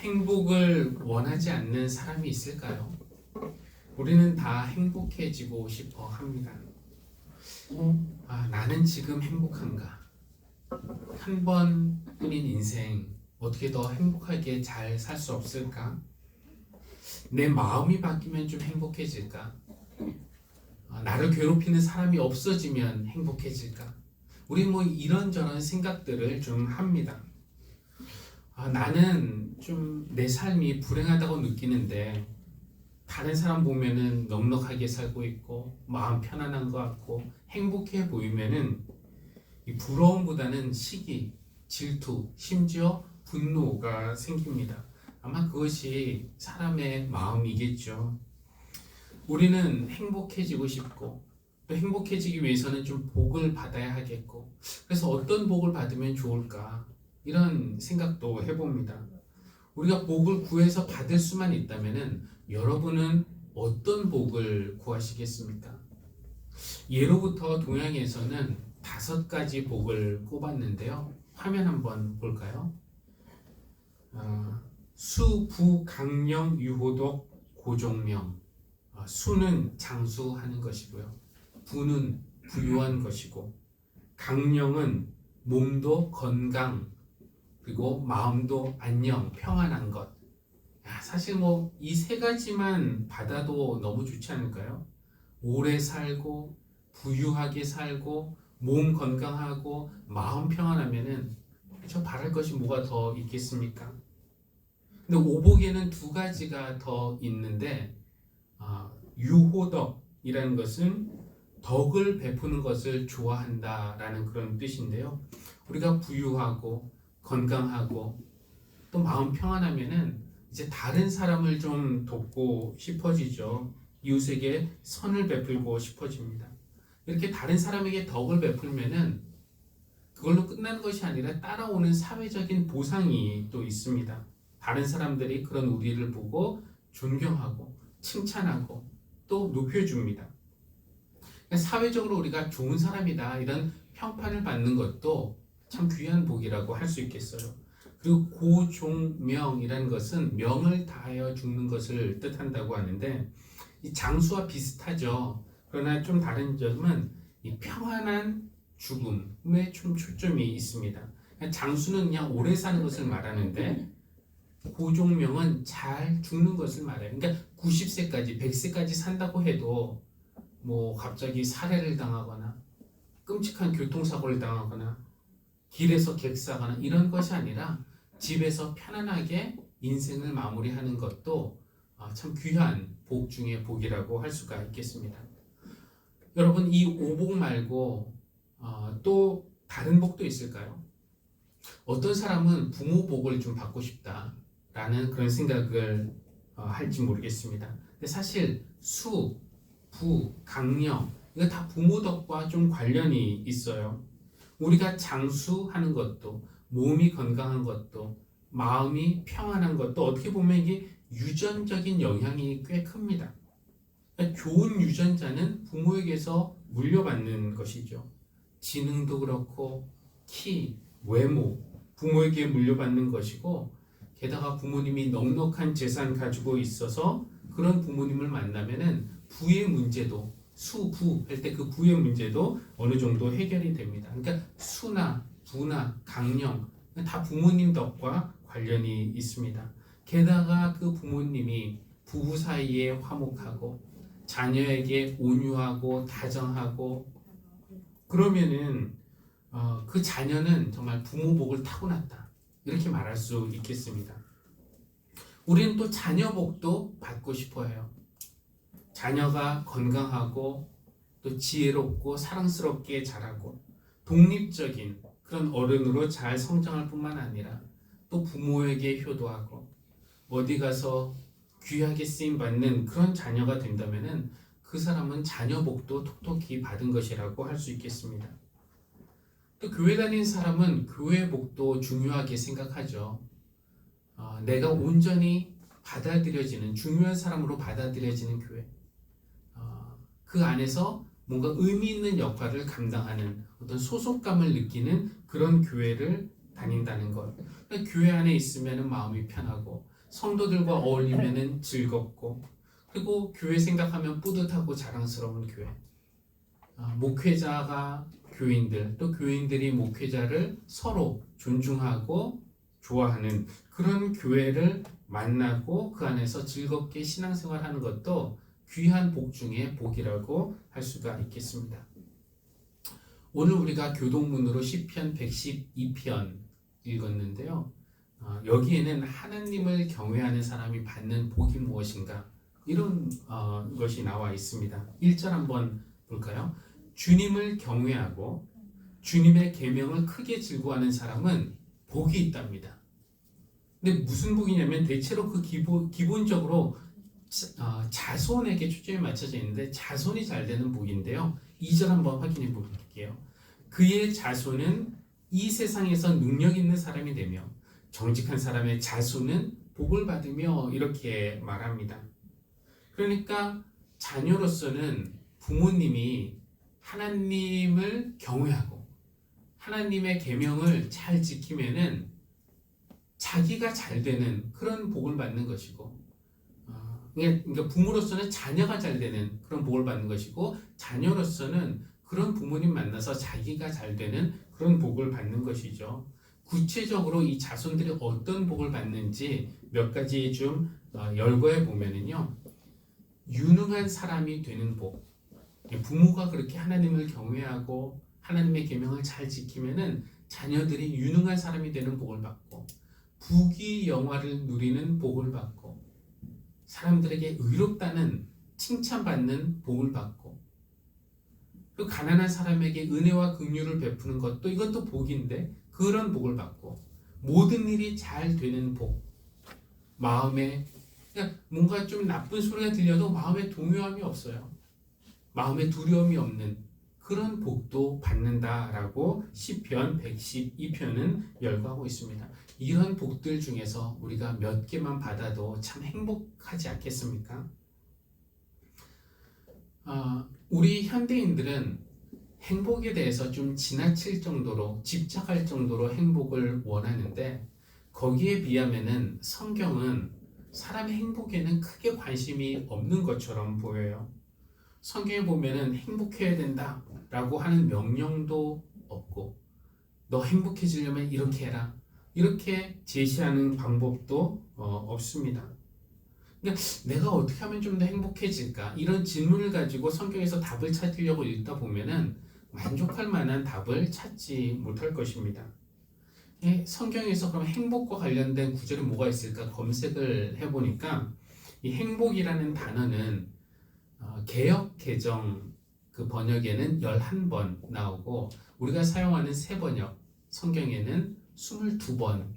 행복을 원하지 않는 사람이 있을까요? 우리는 다 행복해지고 싶어 합니다. 나는 지금 행복한가? 한 번뿐인 인생 어떻게 더 행복하게 잘 살 수 없을까? 내 마음이 바뀌면 좀 행복해질까? 나를 괴롭히는 사람이 없어지면 행복해질까? 우리 이런저런 생각들을 좀 합니다. 나는 좀 내 삶이 불행하다고 느끼는데 다른 사람 보면은 넉넉하게 살고 있고 마음 편안한 것 같고 행복해 보이면은 이 부러움보다는 시기, 질투, 심지어 분노가 생깁니다. 아마 그것이 사람의 마음이겠죠. 우리는 행복해지고 싶고 또 행복해지기 위해서는 좀 복을 받아야 하겠고 그래서 어떤 복을 받으면 좋을까 이런 생각도 해봅니다. 우리가 복을 구해서 받을 수만 있다면은 여러분은 어떤 복을 구하시겠습니까? 예로부터 동양에서는 5가지 복을 꼽았는데요. 화면 한번 볼까요? 수, 부, 강령, 유호독, 고종명. 수는 장수하는 것이고요. 부는 부유한 것이고, 강령은 몸도 건강, 그리고 마음도 안녕, 평안한 것. 사실 이 3가지만 받아도 너무 좋지 않을까요? 오래 살고, 부유하게 살고, 몸 건강하고, 마음 평안하면은 저 바랄 것이 뭐가 더 있겠습니까? 근데 오복에는 2가지가 더 있는데, 유호덕이라는 것은 덕을 베푸는 것을 좋아한다라는 그런 뜻인데요. 우리가 부유하고 건강하고 또 마음 평안하면은 이제 다른 사람을 좀 돕고 싶어지죠. 이웃에게 선을 베풀고 싶어집니다. 이렇게 다른 사람에게 덕을 베풀면은 그걸로 끝나는 것이 아니라 따라오는 사회적인 보상이 또 있습니다. 다른 사람들이 그런 우리를 보고 존경하고 칭찬하고 또 높여줍니다. 사회적으로 우리가 좋은 사람이다 이런 평판을 받는 것도 참 귀한 복이라고 할 수 있겠어요. 그리고 고종명이라는 것은 명을 다하여 죽는 것을 뜻한다고 하는데 이 장수와 비슷하죠. 그러나 좀 다른 점은 이 평안한 죽음에 좀 초점이 있습니다. 장수는 그냥 오래 사는 것을 말하는데 고종명은 잘 죽는 것을 말해요. 그러니까 90세까지 100세까지 산다고 해도 갑자기 살해를 당하거나 끔찍한 교통사고를 당하거나 길에서 객사하거나 이런 것이 아니라 집에서 편안하게 인생을 마무리하는 것도 참 귀한 복 중의 복이라고 할 수가 있겠습니다. 여러분 이 오복 말고 또 다른 복도 있을까요? 어떤 사람은 부모 복을 좀 받고 싶다라는 그런 생각을 할지 모르겠습니다. 근데 사실 수, 부, 강령 이거 다 부모 덕과 좀 관련이 있어요. 우리가 장수하는 것도 몸이 건강한 것도 마음이 평안한 것도 어떻게 보면 이게 유전적인 영향이 꽤 큽니다. 그러니까 좋은 유전자는 부모에게서 물려받는 것이죠. 지능도 그렇고 키, 외모 부모에게 물려받는 것이고 게다가 부모님이 넉넉한 재산 가지고 있어서 그런 부모님을 만나면은 부의 문제도 수, 부 할 때 그 부의 문제도 어느 정도 해결이 됩니다. 그러니까 수나 부나 강령 다 부모님 덕과 관련이 있습니다. 게다가 그 부모님이 부부 사이에 화목하고 자녀에게 온유하고 다정하고 그러면은 그 자녀는 정말 부모 복을 타고났다 이렇게 말할 수 있겠습니다. 우리는 또 자녀 복도 받고 싶어 해요. 자녀가 건강하고 또 지혜롭고 사랑스럽게 자라고 독립적인 그런 어른으로 잘 성장할 뿐만 아니라 또 부모에게 효도하고 어디 가서 귀하게 쓰임받는 그런 자녀가 된다면은 그 사람은 자녀 복도 톡톡히 받은 것이라고 할 수 있겠습니다. 또 교회 다니는 사람은 교회 복도 중요하게 생각하죠. 내가 온전히 받아들여지는 중요한 사람으로 받아들여지는 교회. 그 안에서 뭔가 의미 있는 역할을 감당하는 어떤 소속감을 느끼는 그런 교회를 다닌다는 것. 교회 안에 있으면 마음이 편하고 성도들과 어울리면은 즐겁고, 그리고 교회 생각하면 뿌듯하고 자랑스러운 교회. 목회자가 교인들, 또 교인들이 목회자를 서로 존중하고 좋아하는 그런 교회를 만나고 그 안에서 즐겁게 신앙생활하는 것도 귀한 복 중에 복이라고 할 수가 있겠습니다. 오늘 우리가 교동문으로 시편 112편 읽었는데요. 여기에는 하나님을 경외하는 사람이 받는 복이 무엇인가 이런 것이 나와 있습니다. 1절 한번 볼까요? 주님을 경외하고 주님의 계명을 크게 즐거워하는 사람은 복이 있답니다. 근데 무슨 복이냐면 대체로 그 기본적으로 자손에게 초점이 맞춰져 있는데 자손이 잘 되는 복인데요. 2절 한번 확인해 볼게요. 그의 자손은 이 세상에서 능력 있는 사람이 되며 정직한 사람의 자손은 복을 받으며 이렇게 말합니다. 그러니까 자녀로서는 부모님이 하나님을 경외하고 하나님의 계명을 잘 지키면은 자기가 잘 되는 그런 복을 받는 것이고, 그러니까 부모로서는 자녀가 잘 되는 그런 복을 받는 것이고, 자녀로서는 그런 부모님 만나서 자기가 잘 되는 그런 복을 받는 것이죠. 구체적으로 이 자손들이 어떤 복을 받는지 몇 가지 좀 열거해 보면은요, 유능한 사람이 되는 복. 부모가 그렇게 하나님을 경외하고 하나님의 계명을 잘 지키면은 자녀들이 유능한 사람이 되는 복을 받고, 부귀 영화를 누리는 복을 받고, 사람들에게 의롭다는 칭찬받는 복을 받고, 그 가난한 사람에게 은혜와 긍휼을 베푸는 것도 이것도 복인데 그런 복을 받고, 모든 일이 잘 되는 복, 마음에 그러니까 뭔가 좀 나쁜 소리가 들려도 마음에 동요함이 없어요. 마음에 두려움이 없는 그런 복도 받는다라고 시편 112편은 열거하고 있습니다. 이런 복들 중에서 우리가 몇 개만 받아도 참 행복하지 않겠습니까? 우리 현대인들은 행복에 대해서 좀 지나칠 정도로 집착할 정도로 행복을 원하는데, 거기에 비하면은 성경은 사람의 행복에는 크게 관심이 없는 것처럼 보여요. 성경에 보면은 행복해야 된다라고 하는 명령도 없고, 너 행복해지려면 이렇게 해라 이렇게 제시하는 방법도 없습니다. 그러니까 내가 어떻게 하면 좀 더 행복해질까 이런 질문을 가지고 성경에서 답을 찾으려고 읽다 보면은 만족할 만한 답을 찾지 못할 것입니다. 성경에서 그럼 행복과 관련된 구절이 뭐가 있을까 검색을 해보니까 이 행복이라는 단어는 개역 개정 그 번역에는 11번 나오고, 우리가 사용하는 새 번역 성경에는 22번,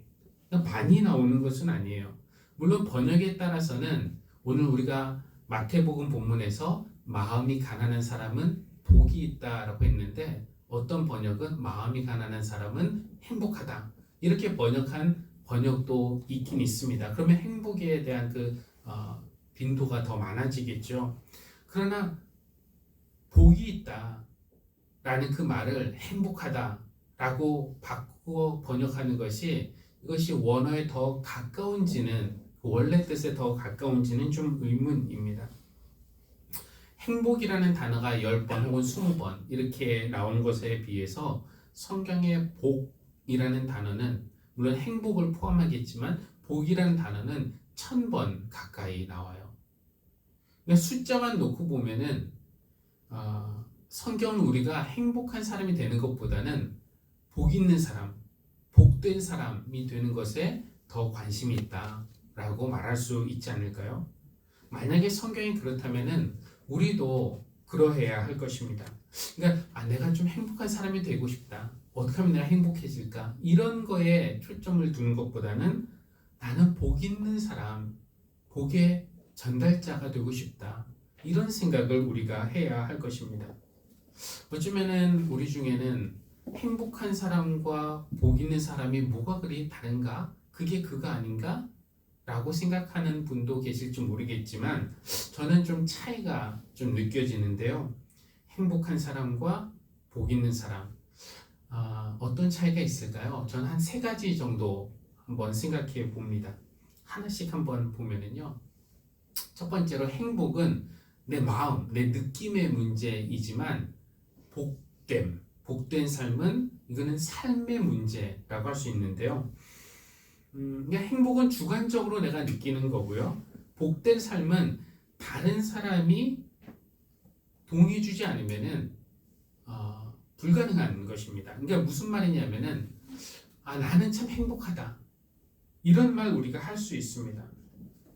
많이 나오는 것은 아니에요. 물론 번역에 따라서는 오늘 우리가 마태복음 본문에서 마음이 가난한 사람은 복이 있다라고 했는데, 어떤 번역은 마음이 가난한 사람은 행복하다 이렇게 번역한 번역도 있긴 있습니다. 그러면 행복에 대한 그 빈도가 더 많아지겠죠. 그러나 복이 있다라는 그 말을 행복하다라고 바꾸어 번역하는 것이, 이것이 원어에 더 가까운지는, 원래 뜻에 더 가까운지는 좀 의문입니다. 행복이라는 단어가 10번 혹은 20번 이렇게 나온 것에 비해서 성경의 복이라는 단어는, 물론 행복을 포함하겠지만 복이라는 단어는 1000번 가까이 나와요. 숫자만 놓고 보면은 성경은 우리가 행복한 사람이 되는 것보다는 복 있는 사람, 복된 사람이 되는 것에 더 관심이 있다라고 말할 수 있지 않을까요? 만약에 성경이 그렇다면은 우리도 그러해야 할 것입니다. 그러니까 내가 좀 행복한 사람이 되고 싶다, 어떻게 하면 내가 행복해질까, 이런 거에 초점을 두는 것보다는 나는 복 있는 사람, 복의 전달자가 되고 싶다, 이런 생각을 우리가 해야 할 것입니다. 어쩌면은 우리 중에는 행복한 사람과 복 있는 사람이 뭐가 그리 다른가? 그게 그가 아닌가? 라고 생각하는 분도 계실지 모르겠지만, 저는 좀 차이가 좀 느껴지는데요. 행복한 사람과 복 있는 사람, 어떤 차이가 있을까요? 저는 한 3가지 정도 한번 생각해 봅니다. 하나씩 한번 보면은요. 첫 번째로 행복은 내 마음, 내 느낌의 문제이지만 복된 삶은 이거는 삶의 문제라고 할 수 있는데요. 그냥 행복은 주관적으로 내가 느끼는 거고요. 복된 삶은 다른 사람이 동의해주지 않으면은 불가능한 것입니다. 그러니까 무슨 말이냐면은 나는 참 행복하다. 이런 말 우리가 할 수 있습니다.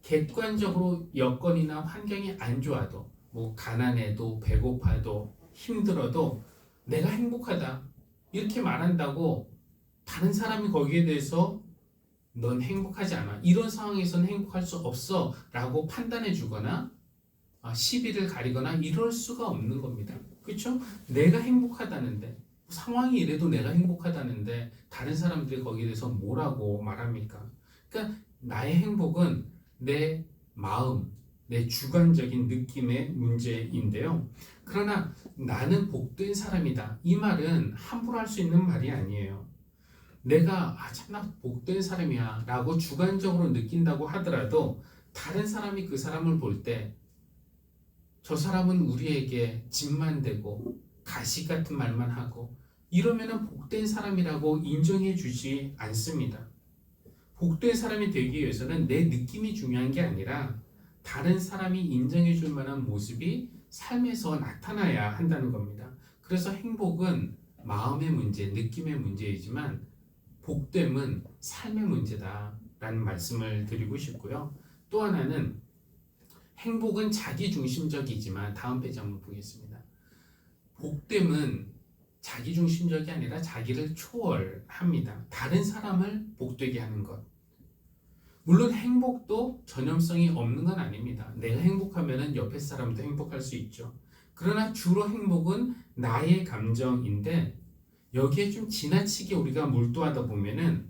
객관적으로 여건이나 환경이 안 좋아도 뭐 가난해도 배고파도 힘들어도 내가 행복하다 이렇게 말한다고 다른 사람이 거기에 대해서 넌 행복하지 않아. 이런 상황에서는 행복할 수 없어 라고 판단해 주거나 시비를 가리거나 이럴 수가 없는 겁니다. 그렇죠? 내가 행복하다는데 상황이 이래도 내가 행복하다는데 다른 사람들이 거기에 대해서 뭐라고 말합니까? 그러니까 나의 행복은 내 마음, 내 주관적인 느낌의 문제인데요. 그러나 나는 복된 사람이다. 이 말은 함부로 할 수 있는 말이 아니에요. 내가 참나 복된 사람이야 라고 주관적으로 느낀다고 하더라도 다른 사람이 그 사람을 볼 때 저 사람은 우리에게 짐만 되고 가시 같은 말만 하고 이러면은 복된 사람이라고 인정해 주지 않습니다. 복된 사람이 되기 위해서는 내 느낌이 중요한 게 아니라 다른 사람이 인정해 줄 만한 모습이 삶에서 나타나야 한다는 겁니다. 그래서 행복은 마음의 문제, 느낌의 문제이지만 복됨은 삶의 문제다라는 말씀을 드리고 싶고요. 또 하나는 행복은 자기중심적이지만 다음 페이지 한번 보겠습니다. 복됨은 자기중심적이 아니라 자기를 초월합니다. 다른 사람을 복되게 하는 것. 물론 행복도 전염성이 없는 건 아닙니다. 내가 행복하면 옆에 사람도 행복할 수 있죠. 그러나 주로 행복은 나의 감정인데 여기에 좀 지나치게 우리가 몰두하다 보면은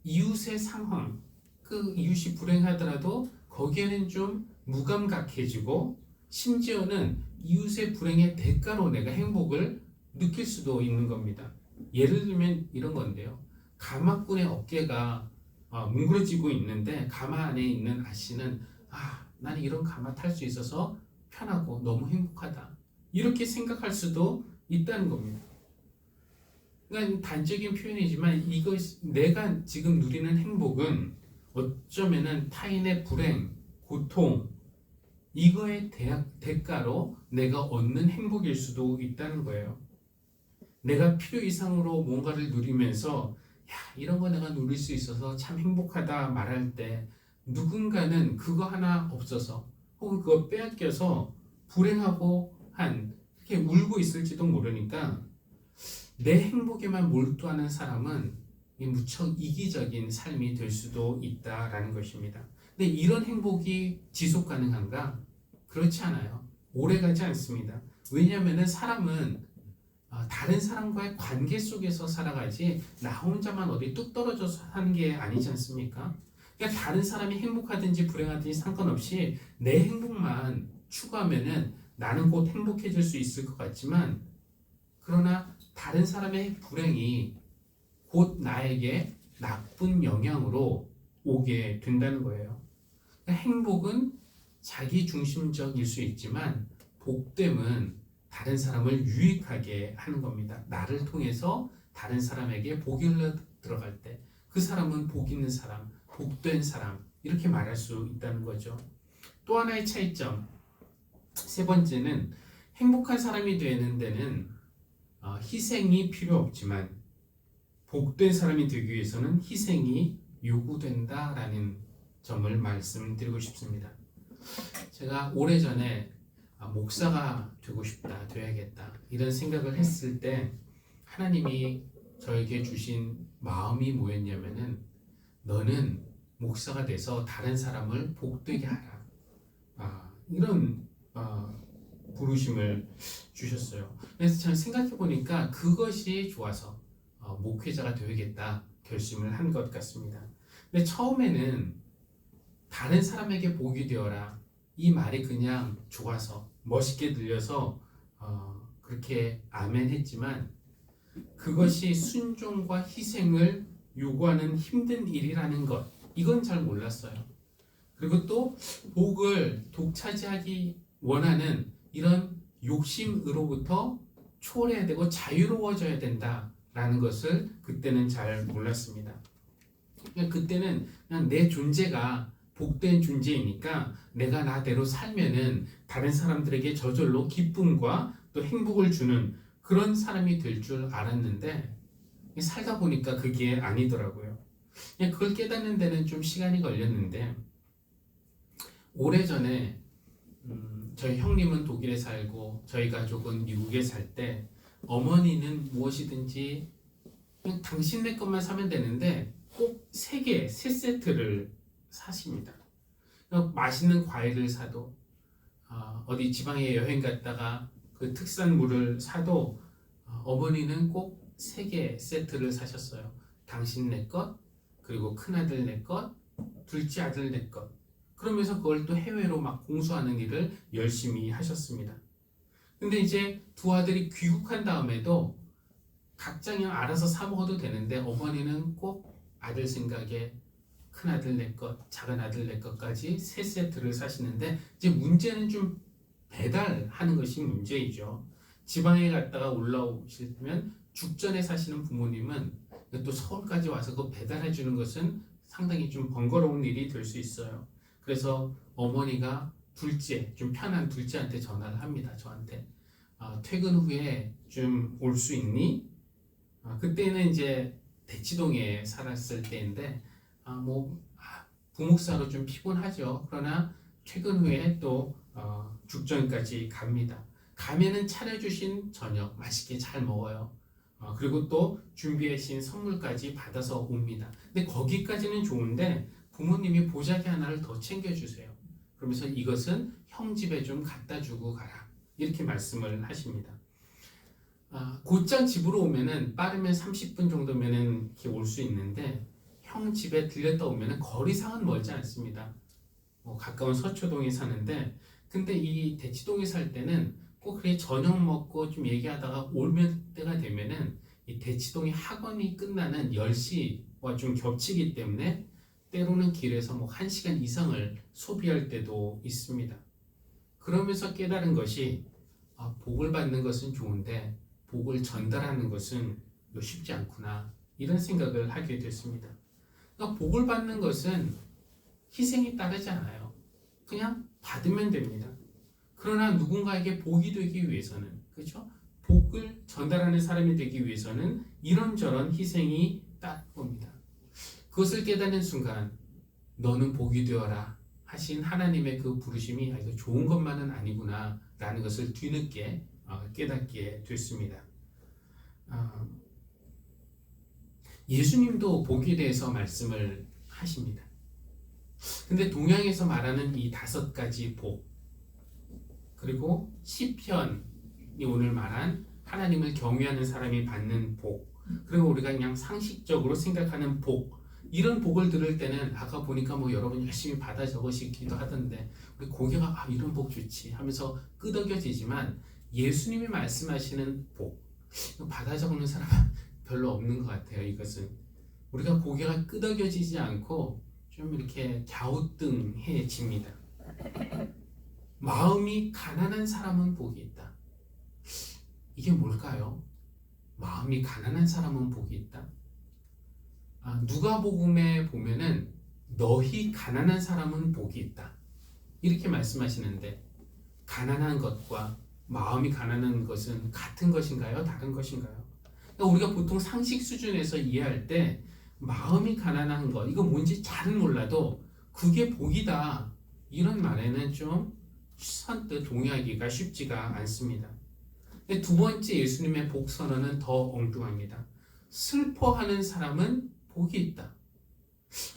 이웃의 상황, 그 이웃이 불행하더라도 거기에는 좀 무감각해지고 심지어는 이웃의 불행의 대가로 내가 행복을 느낄 수도 있는 겁니다. 예를 들면 이런 건데요. 가마꾼의 어깨가 뭉그러지고 있는데 가마 안에 있는 아씨는 나는 이런 가마 탈 수 있어서 편하고 너무 행복하다. 이렇게 생각할 수도 있다는 겁니다. 그러니까 단적인 표현이지만 이것 내가 지금 누리는 행복은 어쩌면은 타인의 불행, 고통 이거의 대가로 내가 얻는 행복일 수도 있다는 거예요. 내가 필요 이상으로 뭔가를 누리면서 이런 거 내가 누릴 수 있어서 참 행복하다 말할 때 누군가는 그거 하나 없어서 혹은 그거 빼앗겨서 불행하고 이렇게 울고 있을지도 모르니까 내 행복에만 몰두하는 사람은 무척 이기적인 삶이 될 수도 있다라는 것입니다. 근데 이런 행복이 지속 가능한가? 그렇지 않아요. 오래가지 않습니다. 왜냐하면 사람은 다른 사람과의 관계 속에서 살아가지 나 혼자만 어디 뚝 떨어져서 사는 게 아니지 않습니까? 그러니까 다른 사람이 행복하든지 불행하든지 상관없이 내 행복만 추구하면은 나는 곧 행복해질 수 있을 것 같지만 그러나 다른 사람의 불행이 곧 나에게 나쁜 영향으로 오게 된다는 거예요. 그러니까 행복은 자기중심적일 수 있지만 복됨은 다른 사람을 유익하게 하는 겁니다. 나를 통해서 다른 사람에게 복이 흘러 들어갈 때 그 사람은 복 있는 사람, 복된 사람 이렇게 말할 수 있다는 거죠. 또 하나의 차이점 세 번째는 행복한 사람이 되는 데는 희생이 필요 없지만 복된 사람이 되기 위해서는 희생이 요구된다라는 점을 말씀드리고 싶습니다. 제가 오래전에 목사가 되고 싶다, 되어야겠다 이런 생각을 했을 때 하나님이 저에게 주신 마음이 뭐였냐면은 너는 목사가 돼서 다른 사람을 복되게 하라. 이런 부르심을 주셨어요. 그래서 저는 생각해 보니까 그것이 좋아서 목회자가 되어야겠다 결심을 한 것 같습니다. 근데 처음에는 다른 사람에게 복이 되어라 이 말이 그냥 좋아서 멋있게 들려서 그렇게 아멘 했지만 그것이 순종과 희생을 요구하는 힘든 일이라는 것 이건 잘 몰랐어요. 그리고 또 복을 독차지하기 원하는 이런 욕심으로부터 초월해야 되고 자유로워져야 된다라는 것을 그때는 잘 몰랐습니다. 그때는 그냥 내 존재가 복된 존재이니까 내가 나대로 살면은 다른 사람들에게 저절로 기쁨과 또 행복을 주는 그런 사람이 될 줄 알았는데 살다 보니까 그게 아니더라고요. 그걸 깨닫는 데는 좀 시간이 걸렸는데 오래전에 저희 형님은 독일에 살고 저희 가족은 미국에 살 때 어머니는 무엇이든지 그냥 당신네 것만 사면 되는데 꼭 3개, 3세트를 사십니다. 맛있는 과일을 사도 어디 지방에 여행 갔다가 그 특산물을 사도 어머니는 꼭 3개 세트를 사셨어요. 당신네 것, 그리고 큰아들 내 것, 둘째 아들 내 것. 그러면서 그걸 또 해외로 막 공수하는 일을 열심히 하셨습니다. 근데 이제 두 아들이 귀국한 다음에도 각자 그냥 알아서 사 먹어도 되는데 어머니는 꼭 아들 생각에 큰아들 내 것, 작은 아들 내 것까지 3세트를 사시는데 이제 문제는 좀 배달하는 것이 문제이죠. 지방에 갔다가 올라오시면 죽전에 사시는 부모님은 또 서울까지 와서 그 배달해 주는 것은 상당히 좀 번거로운 일이 될 수 있어요. 그래서 어머니가 둘째, 좀 편한 둘째한테 전화를 합니다. 저한테 퇴근 후에 좀 올 수 있니? 그때는 이제 대치동에 살았을 때인데 부목사로 좀 피곤하죠. 그러나 퇴근 후에 또 죽전까지 갑니다. 가면은 차려주신 저녁 맛있게 잘 먹어요. 그리고 또 준비하신 선물까지 받아서 옵니다. 근데 거기까지는 좋은데 부모님이 보자기 하나를 더 챙겨주세요. 그러면서 이것은 형 집에 좀 갖다 주고 가라. 이렇게 말씀을 하십니다. 곧장 집으로 오면은 빠르면 30분 정도면은 이렇게 올 수 있는데 형 집에 들렸다 오면은 거리상은 멀지 않습니다. 가까운 서초동에 사는데 근데 이 대치동에 살 때는 꼭 그렇게 저녁 먹고 좀 얘기하다가 올면 때가 되면은 이 대치동의 학원이 끝나는 10시와 좀 겹치기 때문에 때로는 길에서 1시간 이상을 소비할 때도 있습니다. 그러면서 깨달은 것이 복을 받는 것은 좋은데 복을 전달하는 것은 쉽지 않구나 이런 생각을 하게 됐습니다. 그러니까 복을 받는 것은 희생이 따르지 않아요. 그냥 받으면 됩니다. 그러나 누군가에게 복이 되기 위해서는 그렇죠? 복을 전달하는 사람이 되기 위해서는 이런저런 희생이 따릅니다. 그것을 깨닫는 순간 너는 복이 되어라 하신 하나님의 그 부르심이 이거 좋은 것만은 아니구나 라는 것을 뒤늦게 깨닫게 됐습니다. 예수님도 복에 대해서 말씀을 하십니다. 근데 동양에서 말하는 이 5가지 복 그리고 시편이 오늘 말한 하나님을 경외하는 사람이 받는 복 그리고 우리가 그냥 상식적으로 생각하는 복 이런 복을 들을 때는 아까 보니까 여러분 열심히 받아 적으시기도 하던데 우리 고개가 이런 복 좋지 하면서 끄덕여지지만 예수님이 말씀하시는 복 받아 적는 사람은 별로 없는 것 같아요. 이것은 우리가 고개가 끄덕여지지 않고 좀 이렇게 갸우뚱해집니다. 마음이 가난한 사람은 복이 있다. 이게 뭘까요? 마음이 가난한 사람은 복이 있다. 누가복음에 보면은 너희 가난한 사람은 복이 있다. 이렇게 말씀하시는데 가난한 것과 마음이 가난한 것은 같은 것인가요? 다른 것인가요? 그러니까 우리가 보통 상식 수준에서 이해할 때 마음이 가난한 것 이거 뭔지 잘은 몰라도 그게 복이다. 이런 말에는 좀 선뜻 동의하기가 쉽지가 않습니다. 근데 두 번째 예수님의 복 선언은 더 엉뚱합니다. 슬퍼하는 사람은 복이 있다.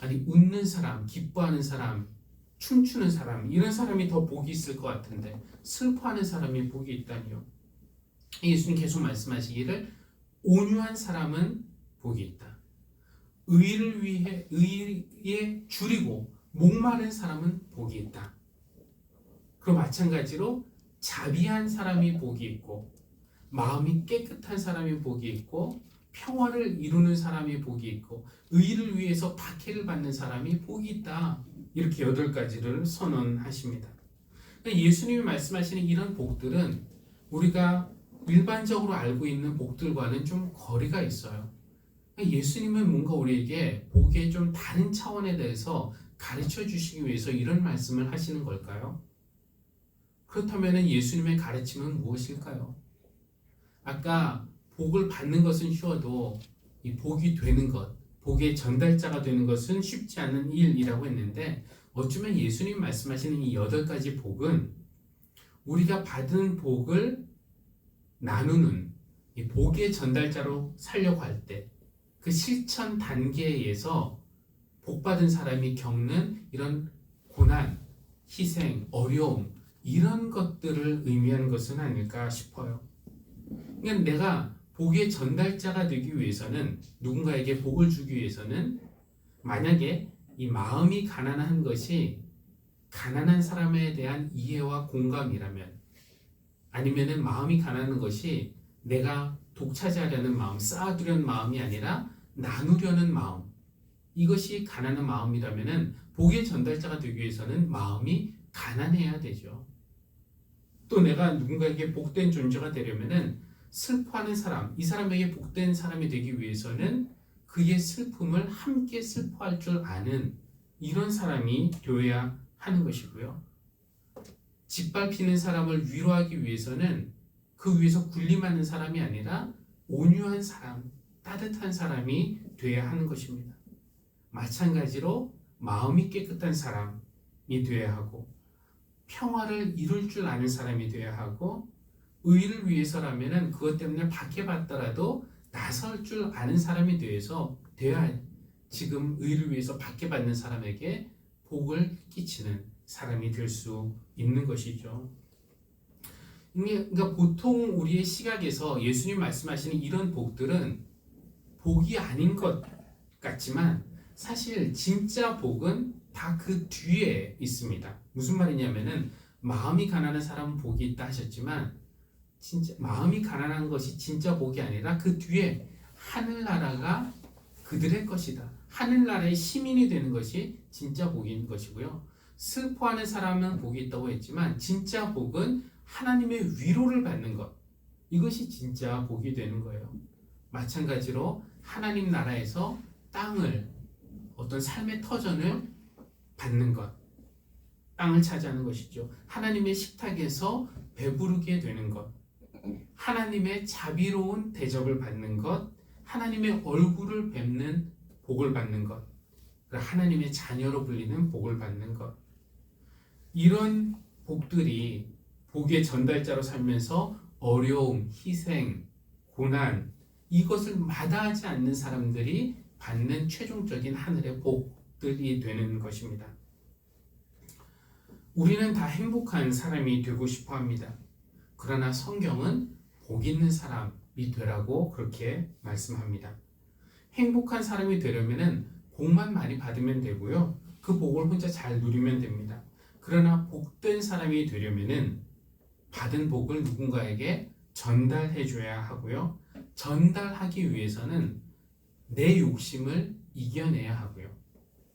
아니 웃는 사람, 기뻐하는 사람, 춤추는 사람 이런 사람이 더 복이 있을 것 같은데 슬퍼하는 사람이 복이 있다니요. 예수님 계속 말씀하시기를 온유한 사람은 복이 있다. 의를 위해 의에 줄이고 목마른 사람은 복이 있다. 그리고 마찬가지로 자비한 사람이 복이 있고 마음이 깨끗한 사람이 복이 있고 평화를 이루는 사람이 복이 있고 의를 위해서 박해를 받는 사람이 복이 있다. 이렇게 8가지를 선언하십니다. 예수님이 말씀하시는 이런 복들은 우리가 일반적으로 알고 있는 복들과는 좀 거리가 있어요. 예수님은 뭔가 우리에게 복의 좀 다른 차원에 대해서 가르쳐 주시기 위해서 이런 말씀을 하시는 걸까요? 그렇다면 예수님의 가르침은 무엇일까요? 아까 복을 받는 것은 쉬워도 이 복이 되는 것, 복의 전달자가 되는 것은 쉽지 않은 일이라고 했는데 어쩌면 예수님 말씀하시는 이 8가지 복은 우리가 받은 복을 나누는 이 복의 전달자로 살려고 할 때 그 실천 단계에서 복받은 사람이 겪는 이런 고난, 희생, 어려움 이런 것들을 의미하는 것은 아닐까 싶어요. 그러니까 내가 복의 전달자가 되기 위해서는 누군가에게 복을 주기 위해서는 만약에 이 마음이 가난한 것이 가난한 사람에 대한 이해와 공감이라면 아니면은 마음이 가난한 것이 내가 독차지하려는 마음, 쌓아두려는 마음이 아니라 나누려는 마음 이것이 가난한 마음이라면은 복의 전달자가 되기 위해서는 마음이 가난해야 되죠. 또 내가 누군가에게 복된 존재가 되려면은 슬퍼하는 사람, 이 사람에게 복된 사람이 되기 위해서는 그의 슬픔을 함께 슬퍼할 줄 아는 이런 사람이 되어야 하는 것이고요. 짓밟히는 사람을 위로하기 위해서는 그 위에서 군림하는 사람이 아니라 온유한 사람, 따뜻한 사람이 되어야 하는 것입니다. 마찬가지로 마음이 깨끗한 사람이 되어야 하고 평화를 이룰 줄 아는 사람이 되어야 하고 의를 위해서라면 그것 때문에 박해받더라도 나설 줄 아는 사람이 되어야 지금 의를 위해서 박해받는 사람에게 복을 끼치는 사람이 될 수 있는 것이죠. 그러니까 보통 우리의 시각에서 예수님 말씀하시는 이런 복들은 복이 아닌 것 같지만 사실 진짜 복은 다 그 뒤에 있습니다. 무슨 말이냐면은 마음이 가난한 사람은 복이 있다 하셨지만 진짜 마음이 가난한 것이 진짜 복이 아니라 그 뒤에 하늘나라가 그들의 것이다. 하늘나라의 시민이 되는 것이 진짜 복인 것이고요. 슬퍼하는 사람은 복이 있다고 했지만 진짜 복은 하나님의 위로를 받는 것. 이것이 진짜 복이 되는 거예요. 마찬가지로 하나님 나라에서 땅을 어떤 삶의 터전을 받는 것. 땅을 차지하는 것이죠. 하나님의 식탁에서 배부르게 되는 것. 하나님의 자비로운 대접을 받는 것. 하나님의 얼굴을 뵙는 복을 받는 것. 하나님의 자녀로 불리는 복을 받는 것. 이런 복들이 복의 전달자로 살면서 어려움, 희생, 고난 이것을 마다하지 않는 사람들이 받는 최종적인 하늘의 복들이 되는 것입니다. 우리는 다 행복한 사람이 되고 싶어 합니다. 그러나 성경은 복 있는 사람이 되라고 그렇게 말씀합니다. 행복한 사람이 되려면 복만 많이 받으면 되고요. 그 복을 혼자 잘 누리면 됩니다. 그러나 복된 사람이 되려면 받은 복을 누군가에게 전달해 줘야 하고요. 전달하기 위해서는 내 욕심을 이겨내야 하고요.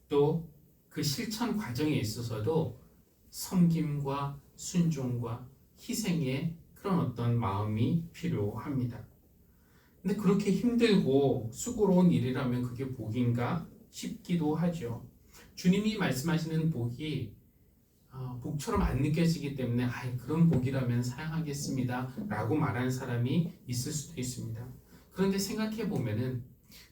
또 그 실천 과정에 있어서도 섬김과 순종과 희생의 그런 어떤 마음이 필요합니다. 근데 그렇게 힘들고 수고로운 일이라면 그게 복인가 싶기도 하죠. 주님이 말씀하시는 복이 복처럼 안 느껴지기 때문에 그런 복이라면 사양하겠습니다 라고 말하는 사람이 있을 수도 있습니다. 그런데 생각해 보면은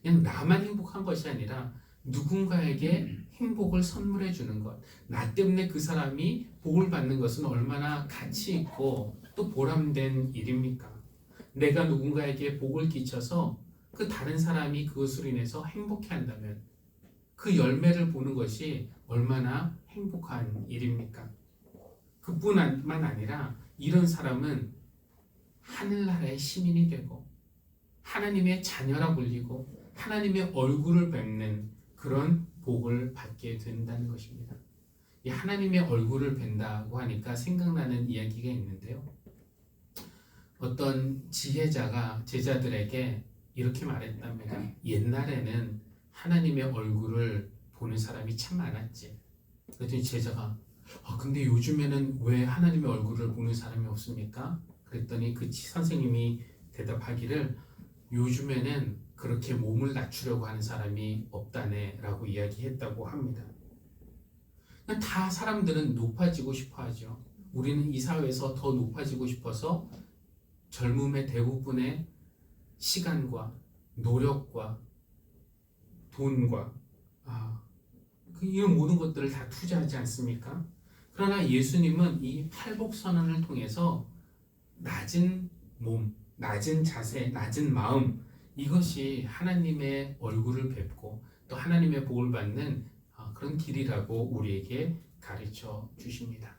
그냥 나만 행복한 것이 아니라 누군가에게 행복을 선물해 주는 것, 나 때문에 그 사람이 복을 받는 것은 얼마나 가치 있고 또 보람된 일입니까? 내가 누군가에게 복을 끼쳐서 그 다른 사람이 그것으로 인해서 행복해 한다면 그 열매를 보는 것이 얼마나 행복한 일입니까? 그뿐만 아니라 이런 사람은 하늘나라의 시민이 되고 하나님의 자녀라 불리고 하나님의 얼굴을 뵙는 그런 복을 받게 된다는 것입니다. 이 하나님의 얼굴을 뵌다고 하니까 생각나는 이야기가 있는데요. 어떤 지혜자가 제자들에게 이렇게 말했답니다. 옛날에는 하나님의 얼굴을 보는 사람이 참 많았지. 그랬더니 제자가 근데 요즘에는 왜 하나님의 얼굴을 보는 사람이 없습니까? 그랬더니 그 선생님이 대답하기를 요즘에는 그렇게 몸을 낮추려고 하는 사람이 없다네 라고 이야기했다고 합니다. 다 사람들은 높아지고 싶어 하죠. 우리는 이 사회에서 더 높아지고 싶어서 젊음의 대부분의 시간과 노력과 돈과 이런 모든 것들을 다 투자하지 않습니까? 그러나 예수님은 이 팔복선언을 통해서 낮은 몸, 낮은 자세, 낮은 마음, 이것이 하나님의 얼굴을 뵙고 또 하나님의 복을 받는 그런 길이라고 우리에게 가르쳐 주십니다.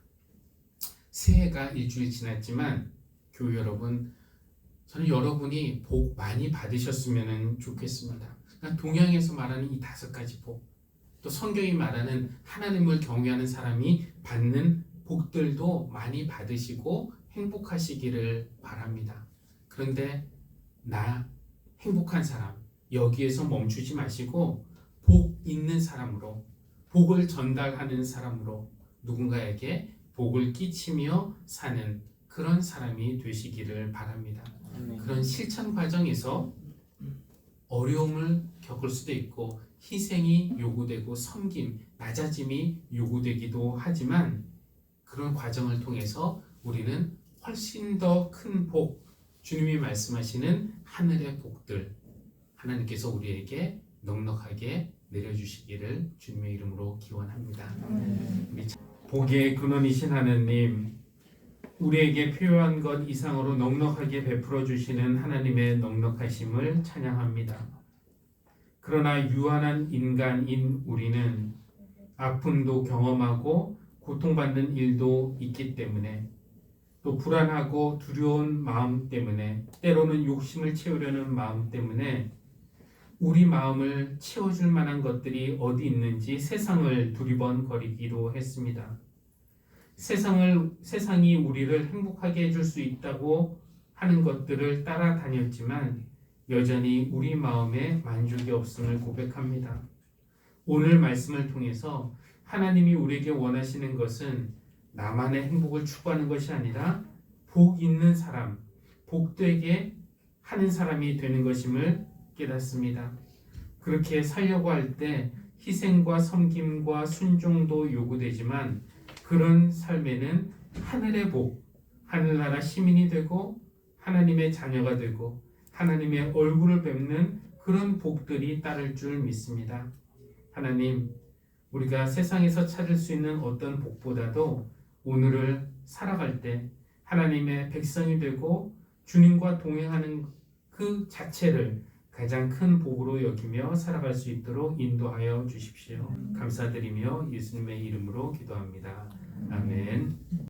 새해가 일주일 지났지만 교회 여러분, 저는 여러분이 복 많이 받으셨으면 좋겠습니다. 그러니까 동양에서 말하는 이 5가지 복, 또 성경이 말하는 하나님을 경외하는 사람이 받는 복들도 많이 받으시고 행복하시기를 바랍니다. 그런데 나 행복한 사람, 여기에서 멈추지 마시고 복 있는 사람으로, 복을 전달하는 사람으로 누군가에게 복을 끼치며 사는 그런 사람이 되시기를 바랍니다. 그런 실천 과정에서 어려움을 겪을 수도 있고 희생이 요구되고 섬김, 낮아짐이 요구되기도 하지만 그런 과정을 통해서 우리는 훨씬 더 큰 복, 주님이 말씀하시는 하늘의 복들 하나님께서 우리에게 넉넉하게 내려주시기를 주님의 이름으로 기원합니다. 복의 근원이신 하나님, 우리에게 필요한 것 이상으로 넉넉하게 베풀어 주시는 하나님의 넉넉하심을 찬양합니다. 그러나 유한한 인간인 우리는 아픔도 경험하고 고통받는 일도 있기 때문에, 또 불안하고 두려운 마음 때문에, 때로는 욕심을 채우려는 마음 때문에 우리 마음을 채워줄 만한 것들이 어디 있는지 세상을 두리번거리기도 했습니다. 세상이 우리를 행복하게 해줄 수 있다고 하는 것들을 따라다녔지만 여전히 우리 마음에 만족이 없음을 고백합니다. 오늘 말씀을 통해서 하나님이 우리에게 원하시는 것은 나만의 행복을 추구하는 것이 아니라 복 있는 사람, 복되게 하는 사람이 되는 것임을 깨닫습니다. 그렇게 살려고 할 때 희생과 섬김과 순종도 요구되지만 그런 삶에는 하늘의 복, 하늘나라 시민이 되고 하나님의 자녀가 되고 하나님의 얼굴을 뵙는 그런 복들이 따를 줄 믿습니다. 하나님, 우리가 세상에서 찾을 수 있는 어떤 복보다도 오늘을 살아갈 때 하나님의 백성이 되고 주님과 동행하는 그 자체를 가장 큰 복으로 여기며 살아갈 수 있도록 인도하여 주십시오. 감사드리며 예수님의 이름으로 기도합니다. 아멘.